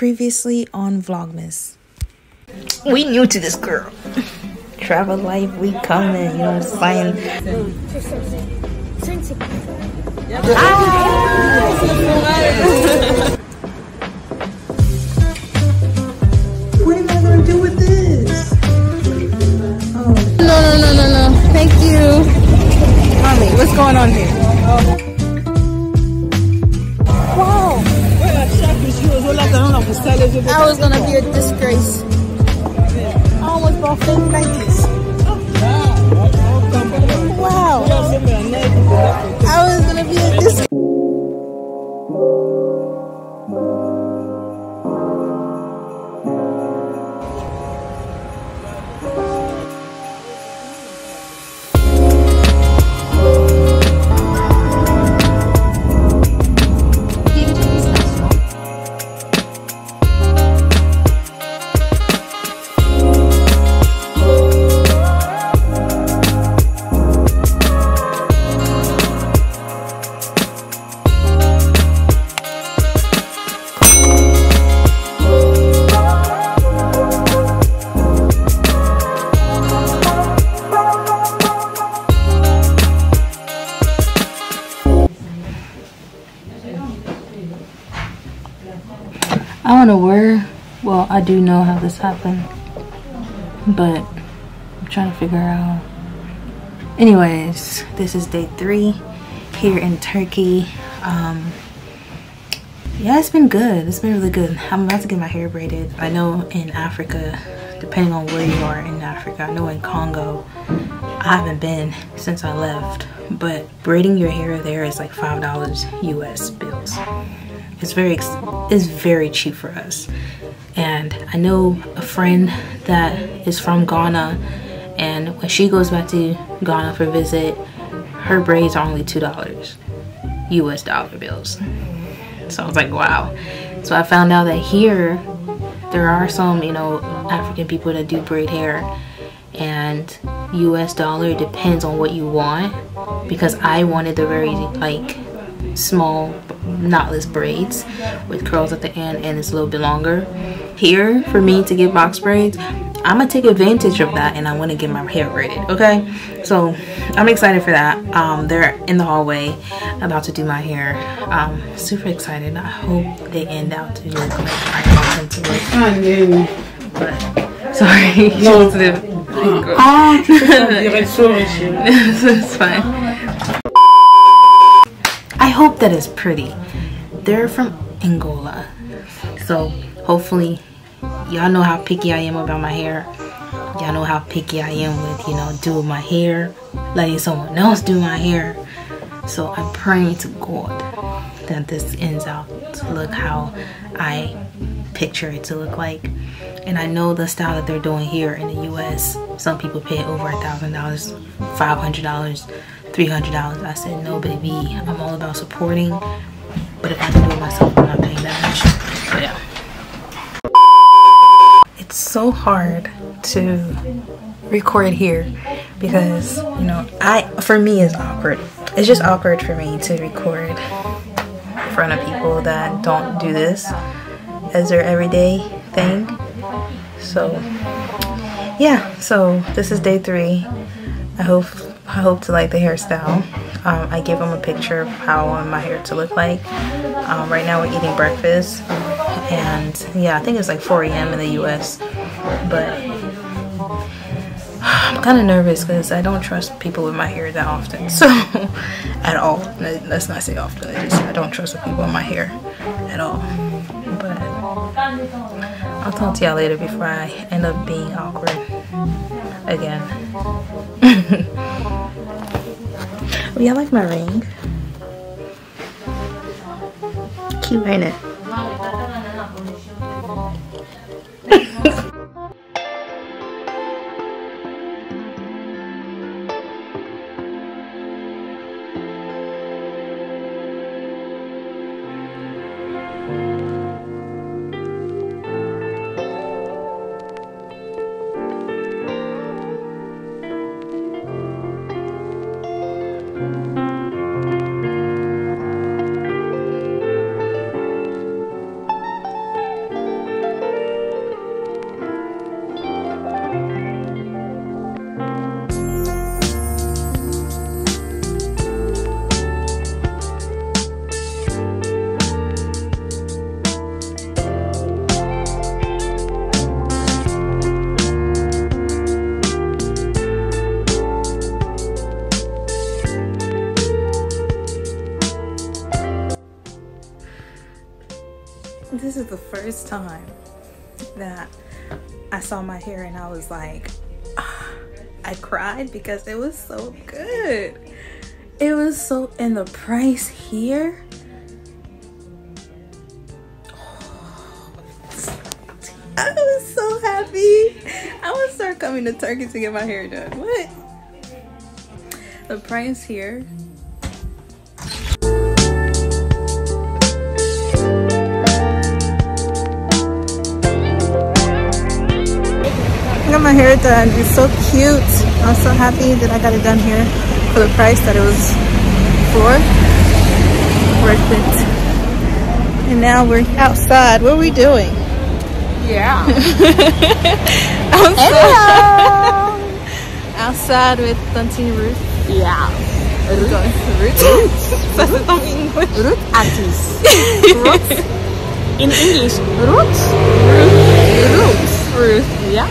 Previously on Vlogmas. We new to this girl. Travel life, we coming, you know what I'm saying? What am I gonna do with this? Oh. No. Thank you. Mommy, what's going on here? Wow. I was gonna be a disgrace. I almost bought fake Nikes. Wow. I was gonna be a disgrace. I don't know where, well, I do know how this happened, but I'm trying to figure out. Anyways, this is day 3 here in Turkey. Yeah, it's been good. It's been really good. I'm about to get my hair braided. I know in Africa, depending on where you are in Africa, I know in Congo, I haven't been since I left, but braiding your hair there is like $5 US bills. It's very cheap for us. And I know a friend that is from Ghana, and when she goes back to Ghana for a visit, her braids are only $2 US dollar bills. So I was like, wow. So I found out that here there are some, you know, African people that do braid hair, and US dollar depends on what you want, because I wanted the very like small knotless braids with curls at the end, and it's a little bit longer. Here, for me to get box braids, I'm gonna take advantage of that, and I want to get my hair braided. Okay, so I'm excited for that. They're in the hallway about to do my hair. Super excited. I hope they end out to look like I want them to look. But sorry, no. It's fine. I hope that is pretty. They're from Angola, so hopefully y'all know how picky I am about my hair. Y'all know how picky I am with, you know, doing my hair, letting someone else do my hair. So I'm praying to God that this ends out to look how I picture it to look like. And I know the style that they're doing here in the US, some people pay over $1,000, $500, $300. I said, no, baby, I'm all about supporting, but if I can do it myself, I'm not paying that much. But yeah, it's so hard to record here because, you know, for me it's awkward. It's just awkward for me to record in front of people that don't do this as their everyday thing. So yeah, so this is day 3. I hope to like the hairstyle. I give them a picture of how I want my hair to look like. Right now we're eating breakfast, and yeah, I think it's like 4 a.m. in the US, but I'm kind of nervous because I don't trust people with my hair that often. So at all. Let's not say often. I don't trust the people with my hair at all. But I'll talk to y'all later before I end up being awkward again. Oh, y'all like my ring? Cute, ain't it? first time that I saw my hair and I was like, I cried because it was so good. It was so, and the price here, I was so happy. I would start coming to Turkey to get my hair done. What? The price here. I got my hair done. It's so cute. I'm so happy that I got it done here for the price that it was for. Worth it. And now we're outside. What are we doing? Yeah. Outside with Auntie Ruth. Yeah. We're going to Ruth. Ruth Aunties. Ruth. In English, Ruth. Ruth. Yeah.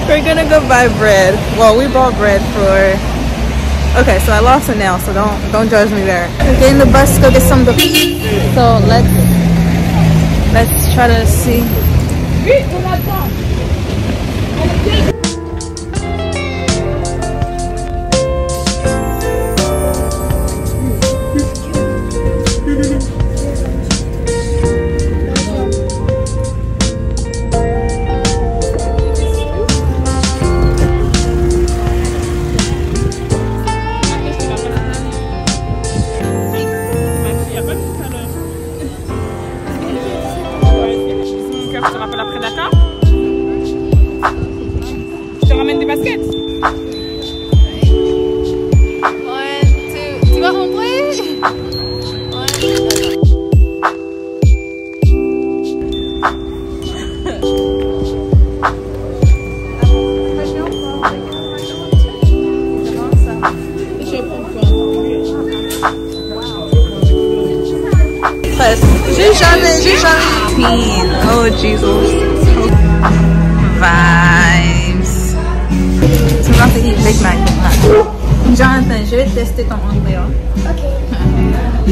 We're gonna go buy bread. Well, we bought bread for. Okay, so I lost a nail, so don't judge me there. We're getting the bus to go get something to eat. So let's try to see. Oh Jesus. Vibes. So we're about to eat Big Mac. Jonathan, je vais tester ton anglais. Okay.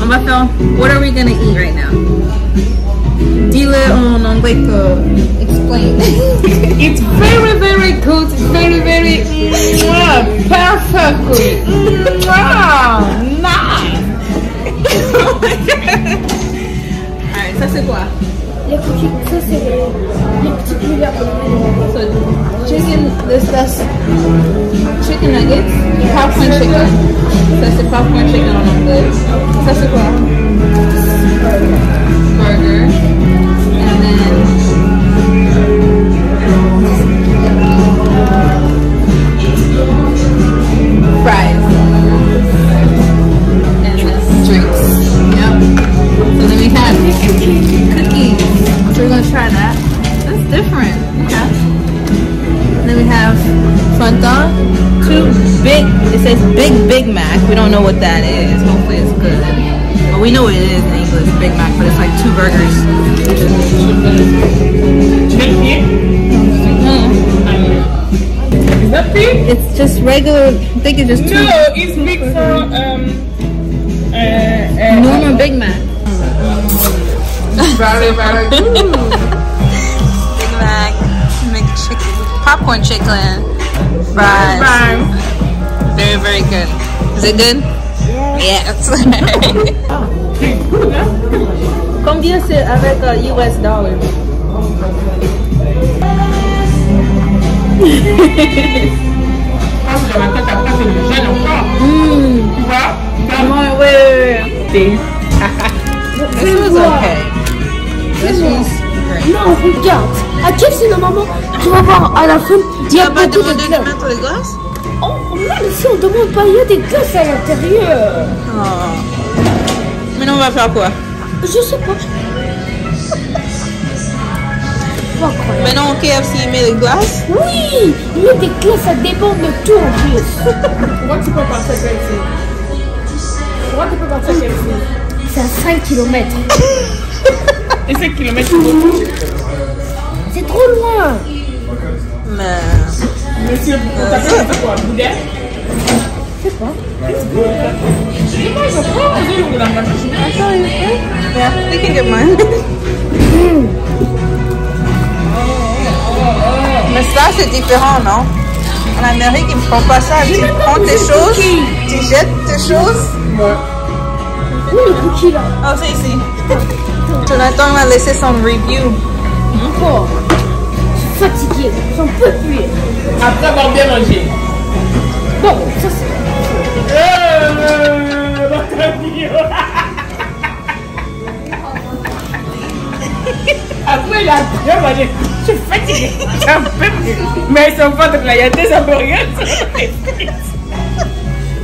On va faire, what are we gonna eat right now? Dis-le en anglais to explain. It's very, very good. Very, very perfectly. Wow, nice. Oh my God. Alright, ça c'est quoi? Les cookies, ça c'est les petits couverts. So chicken, that's chicken nuggets, popcorn chicken. Ça c'est popcorn chicken en anglais. Ça c'est quoi? Burger. And then fries. And then drinks. Yep. So then we have cookies. So we're gonna try that. That's different. Okay. And then we have Fanta. Two big, it says Big Mac. We don't know what that is. Hopefully it's good. But we know what it is in English, Big Mac, but it's like 2 burgers. Is that big? It's just regular, I think it's just 2. No, it's big for normal Big Mac. Very, very good. Big Mac, McChicken, popcorn chicken, fries. Very, very good. Is it good? Yes. Combien c'est avec US dollars? Wait. This was okay. This was great. Non, regarde. À quel c'est le moment? Tu vas voir à la fin. Il y a pas de glace. Oh, même si on demande pas, il y a des glaces à l'intérieur. Oh. Mais non, on va faire quoi? Je sais pas. Mais non, KFC, il met des glaces? Oui, il met des glaces, ça dépend de tout en plus. Pourquoi tu peux passer à KFC? Pourquoi tu peux passer à KFC? C'est à 5 km. Et 5 km, c'est trop loin. Mais... Monsieur, on t'appelle quoi? Boudin? sais pas. Dis-moi, ils ont pas mangé le goulag. Yeah, we can get mine. Mais ça, c'est différent, non? En Amérique, ils ne font pas ça. Tu prends tes choses, tu jettes tes choses. Où le cookie là? Oh, c'est ici. Jonathan m'a laissé son review. Encore. Je suis fatiguée, j'en peux plus. Après avoir bien mangé. Bon, ça c'est... Après, il a bien mangé. Je suis fatiguée. J'en peux plus. Mais ils sont pas de là. Il y a des hamburgers.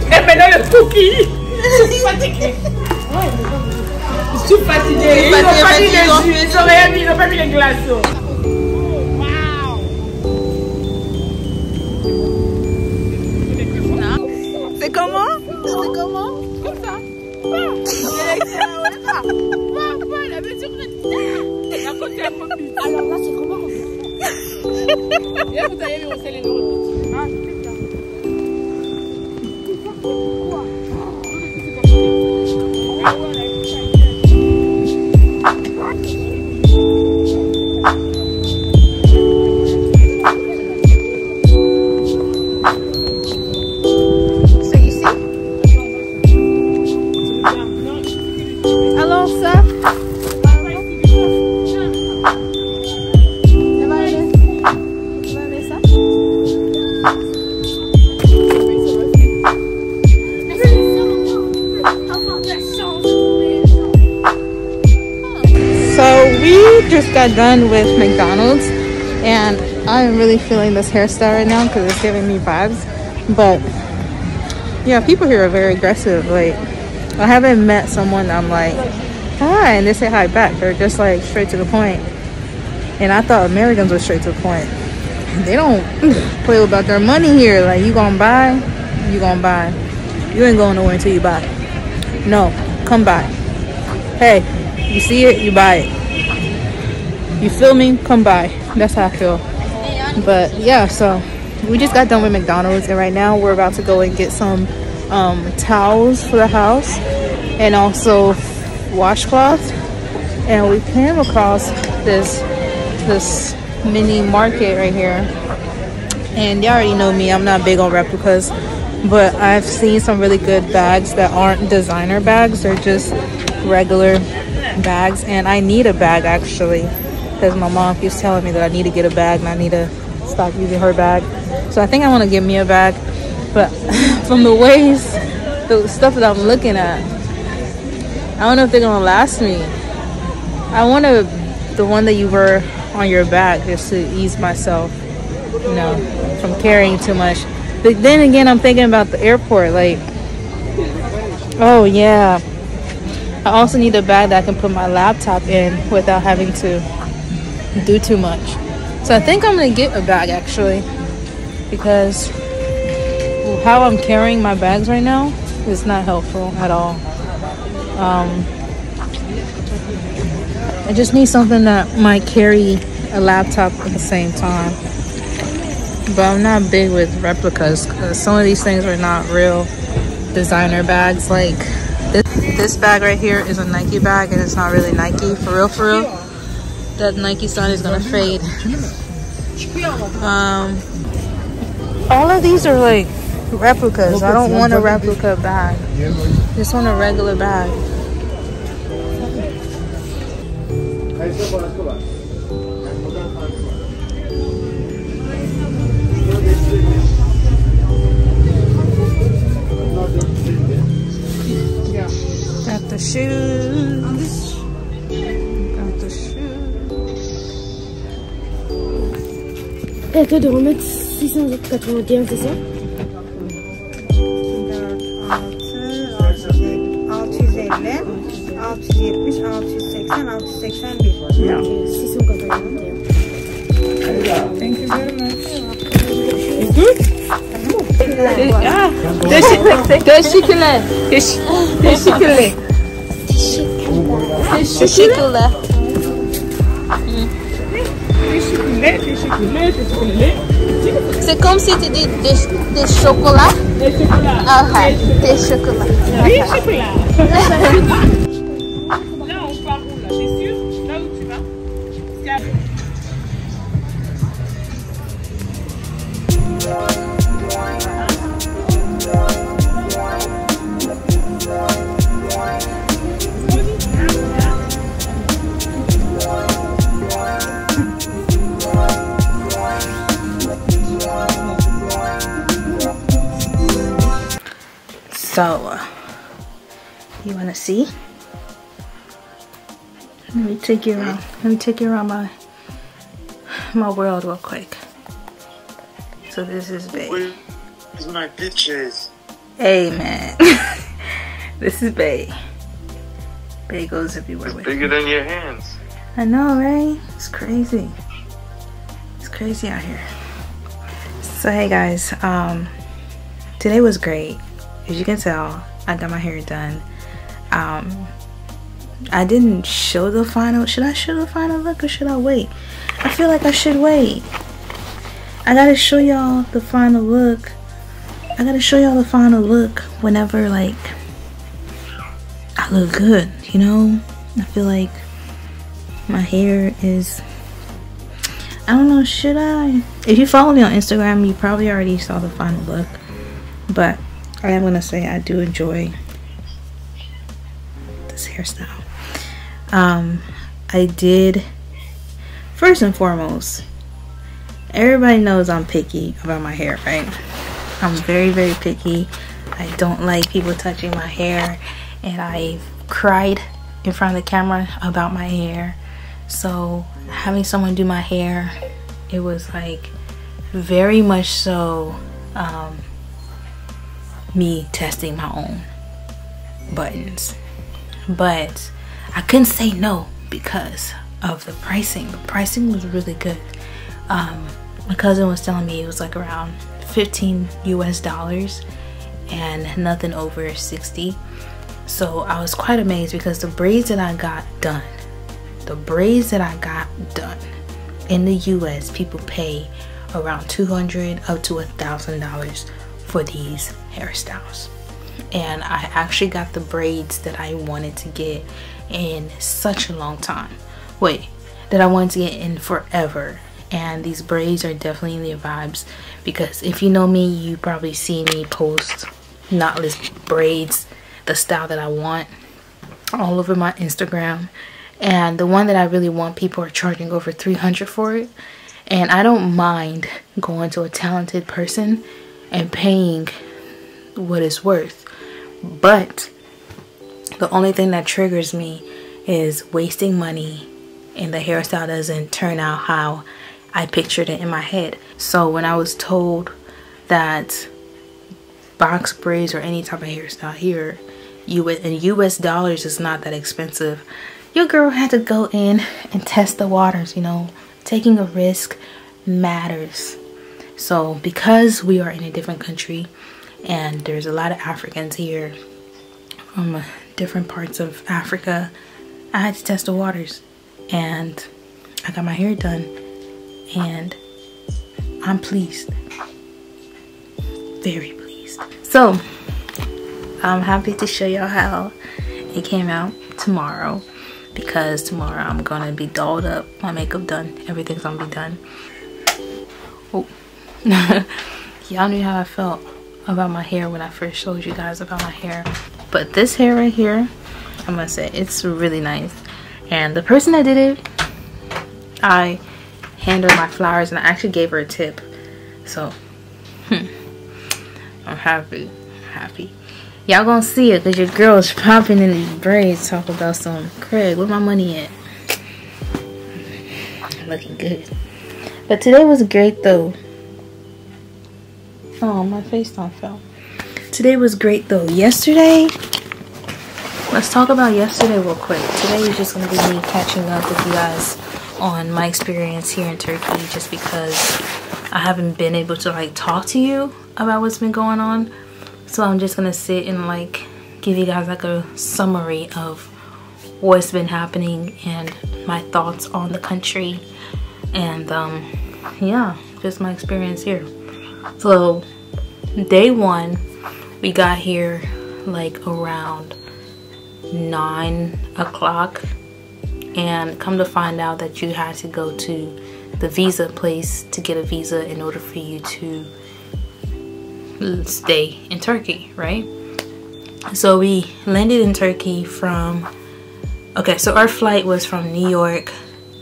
Et maintenant, le cookie. Je suis fatiguée. Je suis fatiguée. Ils n'ont pas mis les jus. Ils n'ont rien mis. Ils n'ont pas mis les glaçons. C'est comment? C'est comment? Comme ça. Alors là, c'est vraiment comme ça. Viens, vous allez me les neurones. Ah, c'est ça. Just got done with McDonald's and I'm really feeling this hairstyle right now because it's giving me vibes. But yeah, people here are very aggressive. Like, I haven't met someone I'm like, hi, and they say hi back. They're just like straight to the point. And I thought Americans were straight to the point. They don't play about their money here. Like, you gonna buy, you gonna buy. You ain't going nowhere until you buy. No, come buy. Hey, you see it, you buy it. You feel me? Come by. That's how I feel. But yeah, so we just got done with McDonald's and right now we're about to go and get some towels for the house and also washcloths. And we came across this mini market right here. And you already know me, I'm not big on replicas, but I've seen some really good bags that aren't designer bags. They're just regular bags, and I need a bag actually, because my mom keeps telling me that I need to get a bag and I need to stop using her bag. So I think I want to get me a bag, but from the ways, the stuff that I'm looking at, I don't know if they're gonna last me. I want the one that you wear on your back just to ease myself, you know, from carrying too much. But then again, I'm thinking about the airport, like, oh yeah, I also need a bag that I can put my laptop in without having to do too much. So I think I'm gonna get a bag actually, because how I'm carrying my bags right now is not helpful at all. I just need something that might carry a laptop at the same time. But I'm not big with replicas because some of these things are not real designer bags. Like this bag right here is a Nike bag and it's not really Nike for real, for real. That Nike sign is gonna fade. All of these are like replicas. I don't want a replica bag. I just want a regular bag. Got the shoes. Got the shoes. Et toi de remettre 691, c'est ça? No. 691. Thank you very much. It's good? Ah, de chocolat. De chocolat. lait, tes chocolats, tes chocolats. C'est comme si tu dis des chocolats. Des chocolats. Ah, ouais, des chocolats. Oui, chocolat. Là, on part où là? T'es sûr? Là où tu vas? So, you wanna see? Let me take you around. Let me take you around my world real quick. So this is Bay. Where's my pictures? Hey man, this is Bay. Bay goes everywhere with Bigger me. than your hands. I know, right? It's crazy. It's crazy out here. So hey guys, today was great. As you can tell, I got my hair done. I didn't show the final. Should I show the final look or should I wait? I feel like I should wait. I gotta show y'all the final look. I gotta show y'all the final look whenever like I look good, you know? I feel like my hair is, I don't know, should I? If you follow me on Instagram, you probably already saw the final look. But I am gonna say I do enjoy this hairstyle. I did, first and foremost, everybody knows I'm picky about my hair, right? I'm very, very picky. I don't like people touching my hair, and I cried in front of the camera about my hair. So having someone do my hair, it was like very much so me testing my own buttons. But I couldn't say no because of the pricing. The pricing was really good. My cousin was telling me it was like around $15 US and nothing over 60. So I was quite amazed because the braids that I got done, in the US, people pay around $200 up to $1,000 for these hairstyles. And I actually got the braids that I wanted to get in such a long time. That I wanted to get in forever. And these braids are definitely in the vibes, because if you know me, you probably see me post knotless braids, the style that I want, all over my Instagram. And the one that I really want, people are charging over $300 for it. And I don't mind going to a talented person and paying what it's worth. But the only thing that triggers me is wasting money and the hairstyle doesn't turn out how I pictured it in my head. So when I was told that box braids or any type of hairstyle here in US dollars is not that expensive, your girl had to go in and test the waters, you know. Taking a risk matters. So because we are in a different country and there's a lot of Africans here from different parts of Africa, I had to test the waters. And I got my hair done and I'm pleased. Very pleased. So I'm happy to show y'all how it came out tomorrow, because tomorrow I'm gonna be dolled up, my makeup done, everything's gonna be done. Oh. Y'all knew how I felt about my hair when I first showed you guys about my hair. But this hair right here, I must say, it's really nice. And the person that did it, I handed her my flowers and I actually gave her a tip. So I'm happy. Y'all gonna see it because your girl is popping in these braids, talk about some Craig, where my money at? Looking good. But today was great though. Oh, my face don't fell. Today was great though. Yesterday, let's talk about yesterday real quick. Today is just gonna be me catching up with you guys on my experience here in Turkey, just because I haven't been able to like talk to you about what's been going on. So I'm just gonna sit and like give you guys like a summary of what's been happening and my thoughts on the country. And yeah, just my experience here. So day one, we got here like around 9 o'clock, and come to find out that you had to go to the visa place to get a visa in order for you to stay in Turkey, right? So we landed in Turkey from, okay, so our flight was from New York,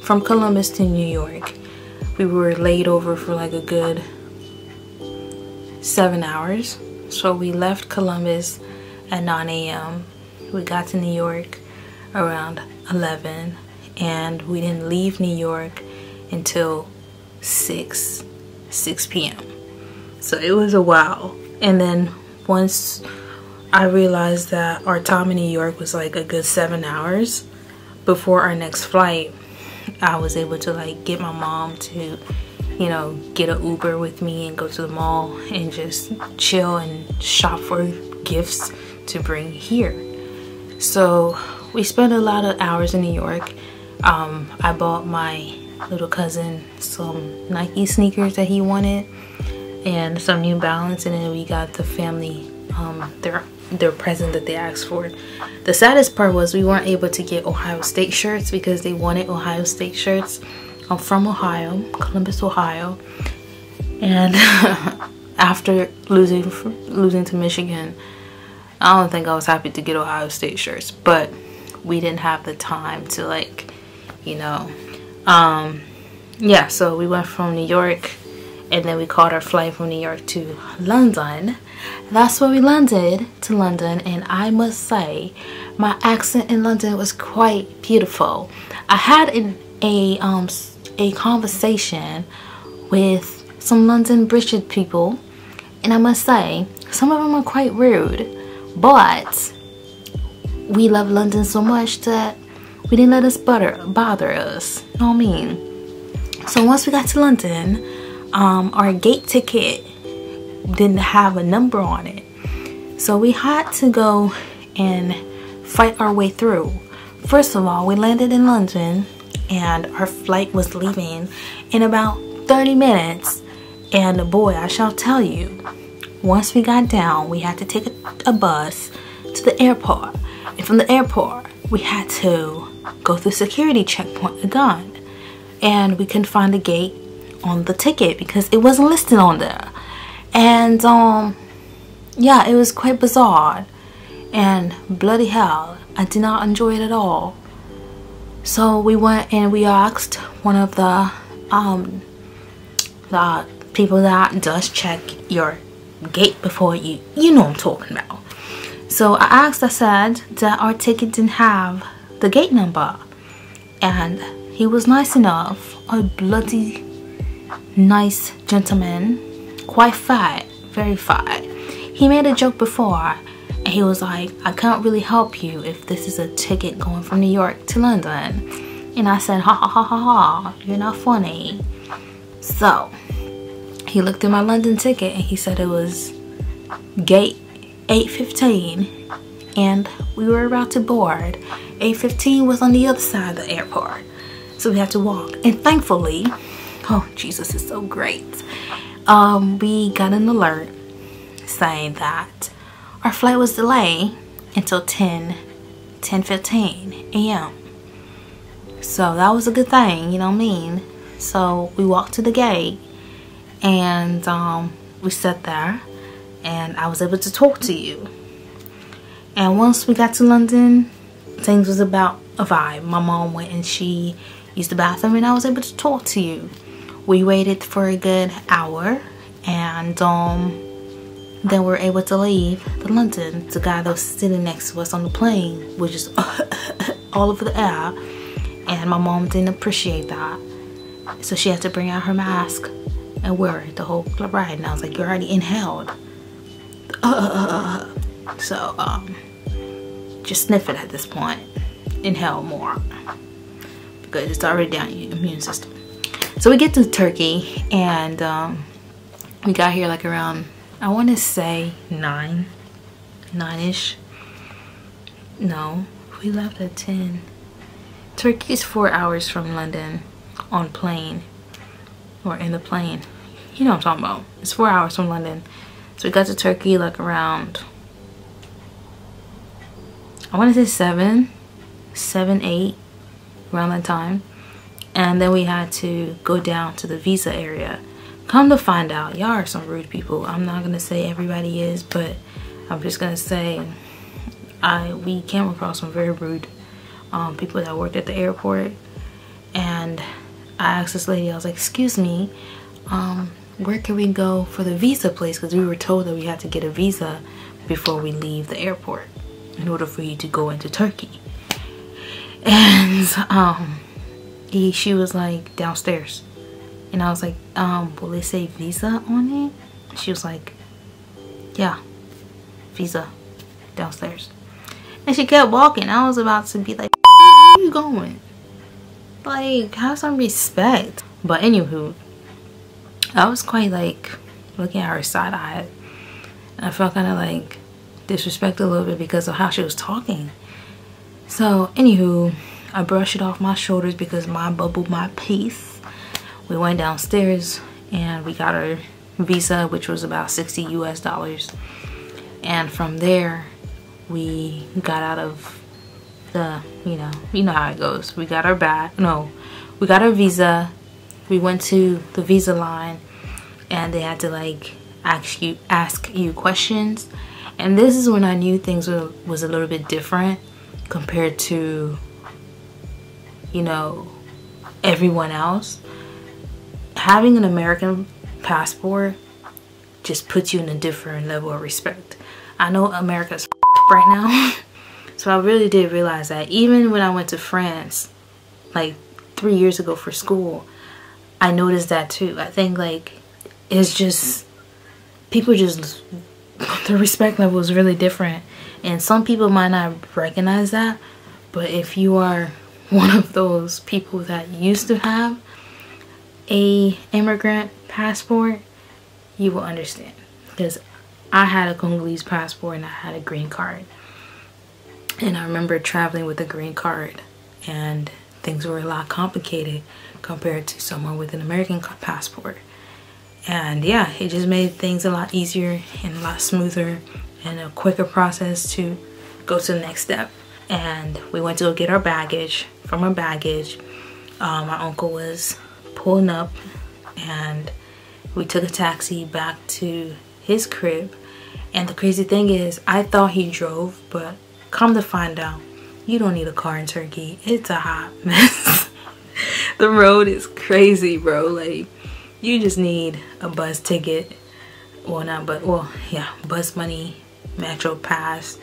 from Columbus to New York. We were laid over for like a good 7 hours. So we left Columbus at 9 a.m. We got to New York around 11, and we didn't leave New York until 6 p.m. So it was a while. And then once I realized that our time in New York was like a good 7 hours before our next flight, I was able to like get my mom to, you know, get an Uber with me and go to the mall and just chill and shop for gifts to bring here. So we spent a lot of hours in New York. I bought my little cousin some Nike sneakers that he wanted and some New Balance, and then we got the family their present that they asked for. The saddest part was we weren't able to get Ohio State shirts because they wanted Ohio State shirts. I'm from Ohio, Columbus, Ohio, and after losing to Michigan, I don't think I was happy to get Ohio State shirts, but we didn't have the time to, like, you know, yeah, so we went from New York, and then we caught our flight from New York to London. That's where we landed, to London, and I must say my accent in London was quite beautiful. I had a conversation with some London British people, and I must say some of them are quite rude, but we love London so much that we didn't let us bother us, you know what I mean? So once we got to London, our gate ticket didn't have a number on it, so we had to go and fight our way through. First of all, we landed in London and our flight was leaving in about 30 minutes, and boy, I shall tell you, once we got down, we had to take a bus to the airport, and from the airport we had to go through security checkpoint again, and we couldn't find the gate on the ticket because it wasn't listed on there. And yeah, it was quite bizarre, and bloody hell, I did not enjoy it at all. So we went and we asked one of the people that does check your gate before you know what I'm talking about. So I said that our ticket didn't have the gate number, and he was nice enough, a bloody nice gentleman, quite fat, very fat. He made a joke before, and he was like, I can't really help you if this is a ticket going from New York to London. And I said, ha ha ha ha ha, you're not funny. So he looked at my London ticket and he said it was gate 815, and we were about to board. 815 was on the other side of the airport, so we had to walk. And thankfully, oh Jesus is so great, we got an alert saying that our flight was delayed until 10:15 a.m. So that was a good thing, you know what I mean? So we walked to the gate, and we sat there, and I was able to talk to you. And once we got to London, things was about a vibe. My mom went and she used the bathroom, and I was able to talk to you. We waited for a good hour, and then we were able to leave the London. The guy that was sitting next to us on the plane was just all over the air, and my mom didn't appreciate that, so she had to bring out her mask and wear it the whole ride. And I was like, you already inhaled. So just sniff it at this point. Inhale more, because it's already down your immune system. So we get to Turkey, and we got here like around, I want to say 9-ish. No, we left at 10. Turkey is 4 hours from London on plane, or in the plane. You know what I'm talking about. It's 4 hours from London. So we got to Turkey like around, I want to say 7, 8, around that time. And then we had to go down to the visa area. Come to find out, y'all are some rude people. I'm not gonna say everybody is, but I'm just gonna say we came across some very rude people that worked at the airport. And I asked this lady, I was like, excuse me, where can we go for the visa place? Because we were told that we had to get a visa before we leave the airport in order for you to go into Turkey. And she was like, downstairs. And I was like, will it say visa on it? She was like, yeah, visa, downstairs. And she kept walking. I was about to be like, where are you going? Like, have some respect. But anywho, I was quite like looking at her side-eyed. And I felt kind of like disrespected a little bit because of how she was talking. So anywho, I brushed it off my shoulders because mine bubbled my peace. We went downstairs and we got our visa, which was about $60 US. And from there, we got out of the, you know how it goes. We got our we got our visa. We went to the visa line and they had to like ask you questions. And this is when I knew things was a little bit different compared to, you know, everyone else. Having an American passport just puts you in a different level of respect. I know America's right now. So I really did realize that. Even when I went to France like 3 years ago for school, I noticed that too. I think like it's just, people just, the respect level is really different. And some people might not recognize that. But if you are one of those people that used to have a immigrant passport, you will understand. Because I had a Congolese passport and I had a green card. And I remember traveling with a green card and things were a lot complicated compared to someone with an American passport. And yeah, it just made things a lot easier and a lot smoother and a quicker process to go to the next step. And we went to go get our baggage. From our baggage, my uncle was pulling up and we took a taxi back to his crib. And the crazy thing is, I thought he drove, but come to find out, you don't need a car in Turkey. It's a hot mess. The road is crazy, bro. Like, you just need a bus ticket. Bus money, Metro Pass,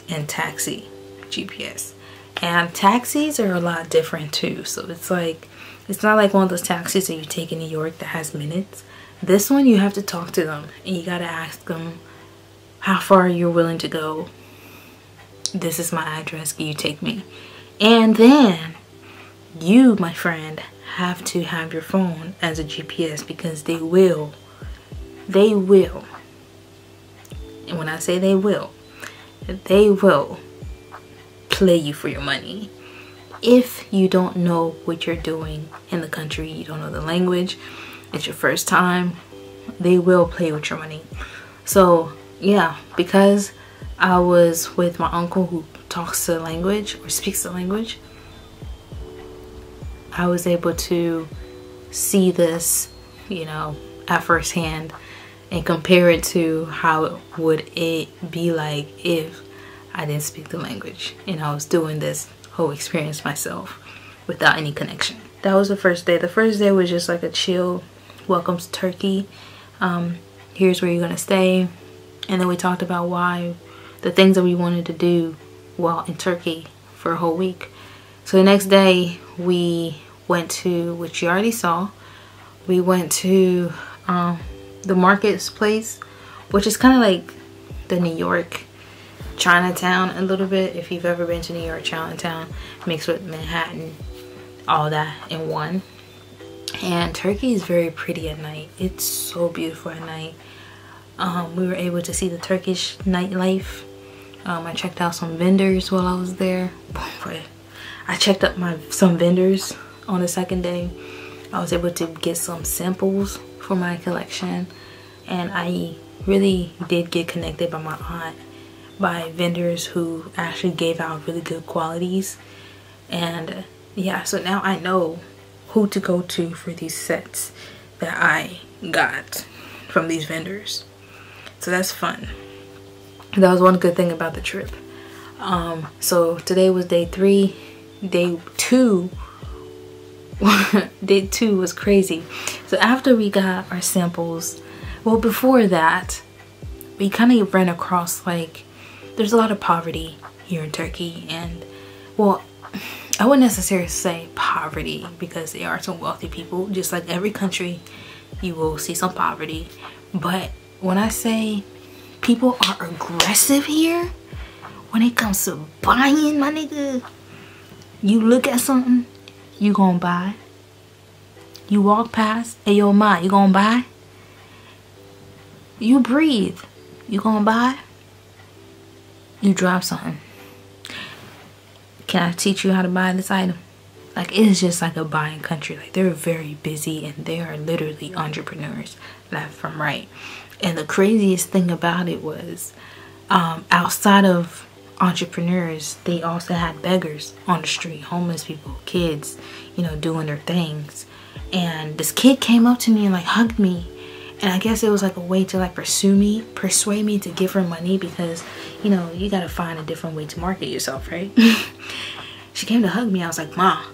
and taxi GPS. And taxis are a lot different too. So it's like, it's not like one of those taxis that you take in New York that has minutes. This one, you have to talk to them and you gotta ask them how far you're willing to go. This is my address, can you take me? And then you, my friend, have to have your phone as a GPS because they will. And when I say they will play you for your money. If you don't know what you're doing in the country, you don't know the language, it's your first time, they will play with your money. So yeah, because I was with my uncle who talks the language or speaks the language, I was able to see this, you know, at first hand and compare it to how it would be like if I didn't speak the language and I was doing this whole experience myself without any connection. That was the first day. The first day was just like a chill welcome to Turkey. Here's where you're gonna stay. And then we talked about why, the things that we wanted to do while in Turkey for a whole week. So the next day we went to, which you already saw, we went to the market's place, which is kind of like the New York Chinatown a little bit. If you've ever been to New York Chinatown, mixed with Manhattan, all that in one. And Turkey is very pretty at night. It's so beautiful at night. We were able to see the Turkish nightlife. I checked out some vendors while I was there. I checked up some vendors on the second day. I was able to get some samples for my collection, and I really did get connected by my aunt, by vendors who actually gave out really good qualities. And yeah, so now I know who to go to for these sets that I got from these vendors. So that's fun. That was one good thing about the trip. So today was day 3. Day 2 day 2 was crazy. So after we got our samples, well, before that, we kind of ran across, like, there's a lot of poverty here in Turkey. And well, I wouldn't necessarily say poverty, because there are some wealthy people. Just like every country, you will see some poverty. But when I say people are aggressive here, when it comes to buying, my nigga, you look at something, you gonna buy. You walk past, hey yo ma, you gonna buy? You breathe, you gonna buy? You drop something, can I teach you how to buy this item? Like, it's just like a buying country. Like, they're very busy and they are literally entrepreneurs left from right. And the craziest thing about it was, outside of entrepreneurs, they also had beggars on the street, homeless people, kids, you know, doing their things. And this kid came up to me and like hugged me, and I guess it was like a way to like persuade me to give her money, because, you know, you gotta find a different way to market yourself, right? She came to hug me. I was like, ma.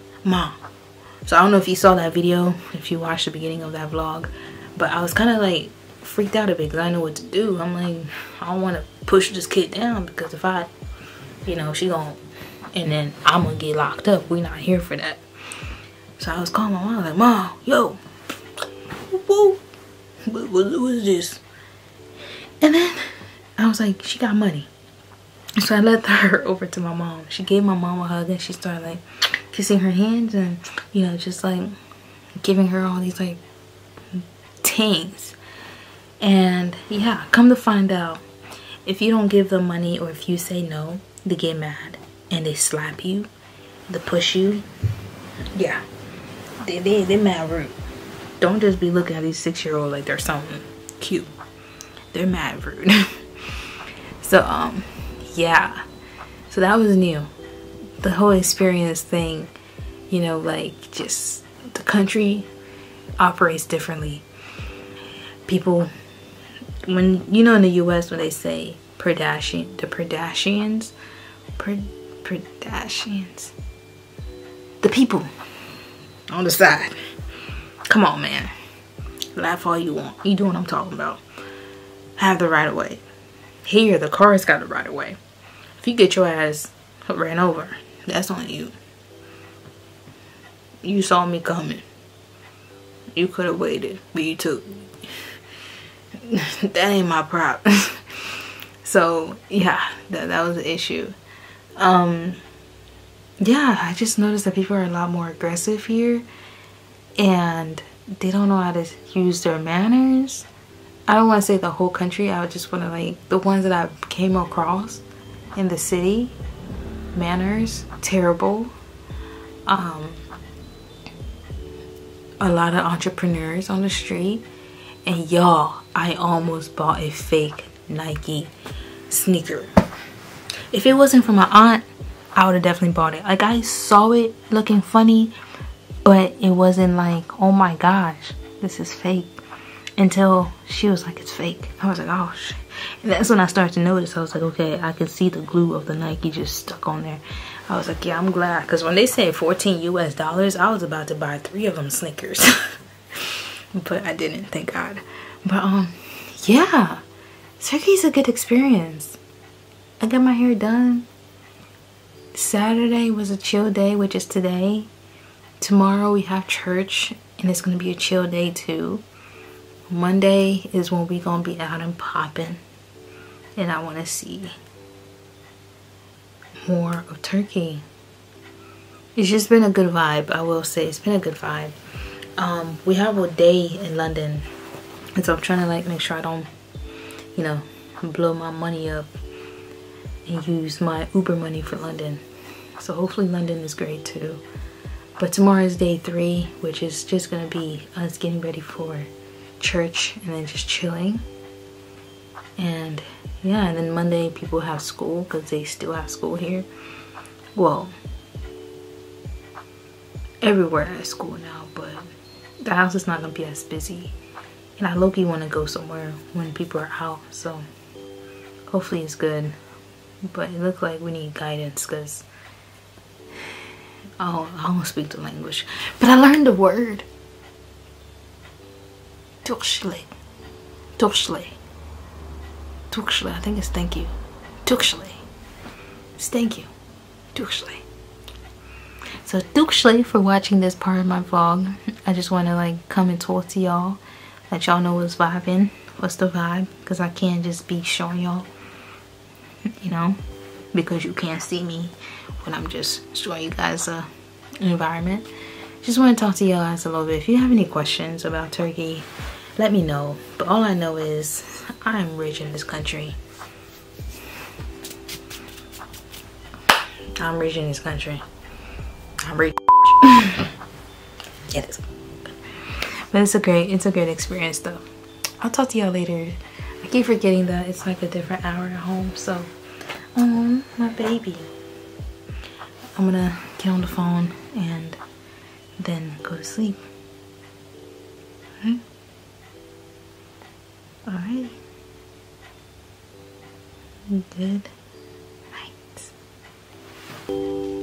So I don't know if you saw that video, if you watched the beginning of that vlog, but I was kind of like freaked out a bit because I didn't know what to do. I'm like, I don't want to push this kid down, because if I, you know, she gon', and then I'm gonna get locked up. We not here for that. So I was calling my mom, like, Mom, yo, whoa, what is this? And then I was like, she got money. So I led her over to my mom. She gave my mom a hug, and she started like kissing her hands and, you know, just like giving her all these like things. And yeah, come to find out, if you don't give them money or if you say no, they get mad and they slap you, they push you. Yeah, they mad rude. Don't just be looking at these 6-year-olds like they're something cute. They're mad rude. So yeah, so that was new. The whole experience thing, you know, like, just the country operates differently. People, when, you know, in the US, when they say Kardashians, the people on the side, come on, man, laugh all you want, you do what I'm talking about, have the right of way. Here, the car's got the right of way. If you get your ass ran over, that's on you. You saw me coming. You could have waited, but you took. That ain't my problem. So yeah, that was the issue. Yeah, I just noticed that people are a lot more aggressive here, and they don't know how to use their manners. I don't want to say the whole country. I just want to, like, the ones that I came across in the city, manners terrible. A lot of entrepreneurs on the street. And y'all, I almost bought a fake Nike sneaker. If it wasn't for my aunt, I would have definitely bought it. Like, I saw it looking funny, but it wasn't like, oh my gosh, this is fake, until she was like, it's fake. I was like, oh shit. And that's when I started to notice. I was like, okay, I can see the glue of the Nike just stuck on there. I was like, yeah, I'm glad, because when they say $14 US, I was about to buy 3 of them Snickers. But I didn't, thank God. But yeah, Turkey's a good experience. I got my hair done. Saturday was a chill day, which is today. Tomorrow we have church, and it's gonna be a chill day too. Monday is when we gonna be out and popping, and I want to see more of Turkey. It's just been a good vibe, I will say. It's been a good vibe. We have a day in London, and so I'm trying to like make sure I don't, you know, blow my money up and use my Uber money for London. So hopefully London is great too. But tomorrow is day 3, which is just gonna be us getting ready for church and then just chilling. And yeah, and then Monday people have school because they still have school here. Well, everywhere at school now, but the house is not gonna be as busy. And I low-key want to go somewhere when people are out, so hopefully it's good. But it looks like we need guidance because I don't speak the language. But I learned the word. Tukshli. Tukshli. Tukshli. I think it's thank you. Tukshli. It's thank you. Tukshli. So Tukshli for watching this part of my vlog. I just want to like come and talk to y'all. Let y'all know what's vibing. What's the vibe. Because I can't just be showing y'all. You know. Because you can't see me when I'm just showing you guys the environment. Just want to talk to y'all guys a little bit. If you have any questions about Turkey, let me know. But all I know is I'm rich in this country. I'm rich in this country. I'm rich. It is. But it's a great experience though. I'll talk to y'all later. I keep forgetting that it's like a different hour at home, so my baby. I'm gonna get on the phone and then go to sleep. Alright. Good night.